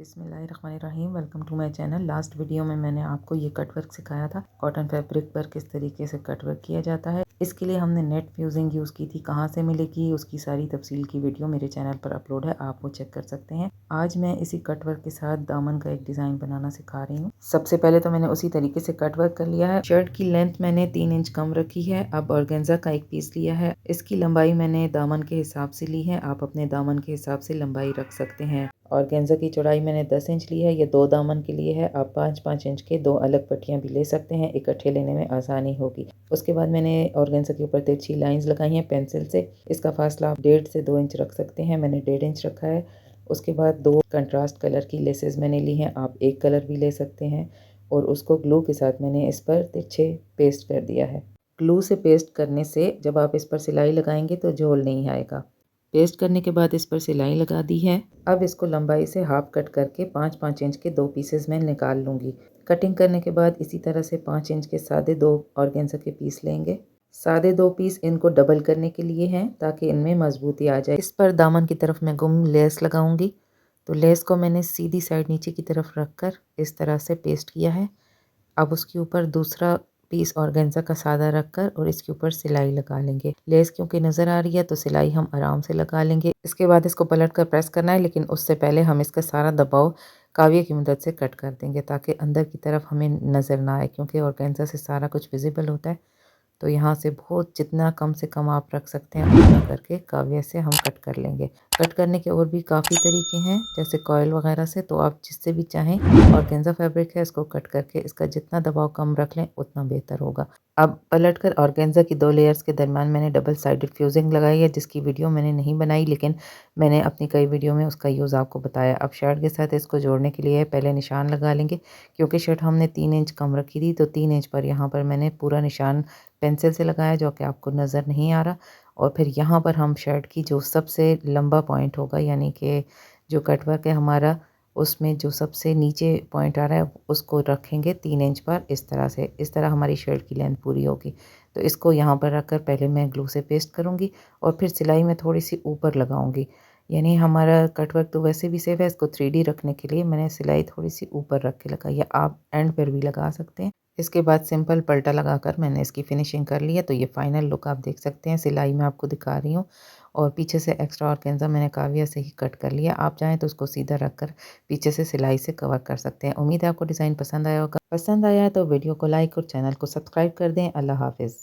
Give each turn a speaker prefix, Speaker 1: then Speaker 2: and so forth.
Speaker 1: बिस्मिल्लाहिर्रहमानिर्रहीम। Welcome to my channel. Last video में मैंने आपको ये कट वर्क सिखाया था, कॉटन फैब्रिक पर किस तरीके से कट वर्क किया जाता है। इसके लिए हमने नेट फ्यूजिंग यूज़ की थी, कहाँ से मिलेगी उसकी सारी तफसील की वीडियो मेरे चैनल पर अपलोड है, आप वो चेक कर सकते हैं। आज मैं इसी कट वर्क के साथ दामन का एक डिज़ाइन बनाना सिखा रही हूँ। सबसे पहले तो मैंने उसी तरीके से कट वर्क कर लिया है। शर्ट की लेंथ मैंने 3 इंच कम रखी है। अब ऑर्गेन्जा का एक पीस लिया है, इसकी लंबाई मैंने दामन के हिसाब से ली है। आप अपने दामन के हिसाब से लंबाई रख सकते हैं। ऑर्गेन्जा की चौड़ाई मैंने 10 इंच ली है। ये 2 दामन के लिए है। आप 5-5 इंच के 2 अलग पट्टियाँ भी ले सकते हैं, इकट्ठे लेने में आसानी होगी। उसके बाद मैंने ऑर्गेन्जा के ऊपर तिरछी लाइंस लगाई हैं पेंसिल से। इसका फासला आप 1.5 से 2 इंच रख सकते हैं, मैंने 1.5 इंच रखा है। उसके बाद 2 कंट्रास्ट कलर की लेसेस मैंने ली हैं, आप एक कलर भी ले सकते हैं। और उसको ग्लू के साथ मैंने इस पर तिरछे पेस्ट कर दिया है। ग्लू से पेस्ट करने से जब आप इस पर सिलाई लगाएंगे तो झोल नहीं आएगा। पेस्ट करने के बाद इस पर सिलाई लगा दी है। अब इसको लंबाई से हाफ कट करके 5-5 इंच के 2 पीसेस में निकाल लूँगी। कटिंग करने के बाद इसी तरह से 5 इंच के सादे 2 ऑर्गेन्जा के पीस लेंगे। सादे 2 पीस इनको डबल करने के लिए हैं ताकि इनमें मजबूती आ जाए। इस पर दामन की तरफ मैं गुम लेस लगाऊंगी। तो लेस को मैंने सीधी साइड नीचे की तरफ रखकर इस तरह से पेस्ट किया है। अब उसके ऊपर दूसरा पीस ऑर्गेन्जा का सादा रखकर और इसके ऊपर सिलाई लगा लेंगे। लेस क्योंकि नज़र आ रही है तो सिलाई हम आराम से लगा लेंगे। इसके बाद इसको पलट कर प्रेस करना है, लेकिन उससे पहले हम इसका सारा दबाव काविये की मदद से कट कर देंगे ताकि अंदर की तरफ हमें नज़र ना आए, क्योंकि ऑर्गेन्जा से सारा कुछ विजिबल होता है। तो यहाँ से बहुत जितना कम से कम आप रख सकते हैं उतना करके काविये से हम कट कर लेंगे। कट करने के और भी काफ़ी तरीके हैं, जैसे कॉयल वगैरह से, तो आप जिससे भी चाहें। ऑर्गेन्जा फैब्रिक है, इसको कट करके इसका जितना दबाव कम रख लें उतना बेहतर होगा। अब पलटकर ऑर्गेन्जा की 2 लेयर्स के दरमियान मैंने डबल साइडेड फ्यूजिंग लगाई है, जिसकी वीडियो मैंने नहीं बनाई, लेकिन मैंने अपनी कई वीडियो में उसका यूज़ आपको बताया। अब शर्ट के साथ इसको जोड़ने के लिए पहले निशान लगा लेंगे, क्योंकि शर्ट हमने 3 इंच कम रखी थी, तो 3 इंच पर यहाँ पर मैंने पूरा निशान पेंसिल से लगाया जो कि आपको नज़र नहीं आ रहा। और फिर यहाँ पर हम शर्ट की जो सबसे लंबा पॉइंट होगा, यानी कि जो कट वर्क है हमारा, उसमें जो सबसे नीचे पॉइंट आ रहा है उसको रखेंगे 3 इंच पर। इस तरह से, इस तरह हमारी शर्ट की लेंथ पूरी होगी। तो इसको यहाँ पर रखकर पहले मैं ग्लू से पेस्ट करूँगी और फिर सिलाई में थोड़ी सी ऊपर लगाऊँगी। यानी हमारा कट वर्क तो वैसे भी सेफ है, इसको 3D रखने के लिए मैंने सिलाई थोड़ी सी ऊपर रख के लगाई है, आप एंड पर भी लगा सकते हैं। इसके बाद सिंपल पलटा लगाकर मैंने इसकी फिनिशिंग कर ली है। तो ये फाइनल लुक आप देख सकते हैं, सिलाई मैं आपको दिखा रही हूँ। और पीछे से एक्स्ट्रा ऑर्गेन्जा मैंने काविया से ही कट कर लिया। आप चाहें तो उसको सीधा रखकर पीछे से सिलाई से कवर कर सकते हैं। उम्मीद है आपको डिज़ाइन पसंद आया होगा। पसंद आया है तो वीडियो को लाइक और चैनल को सब्सक्राइब कर दें। अल्लाह हाफिज़।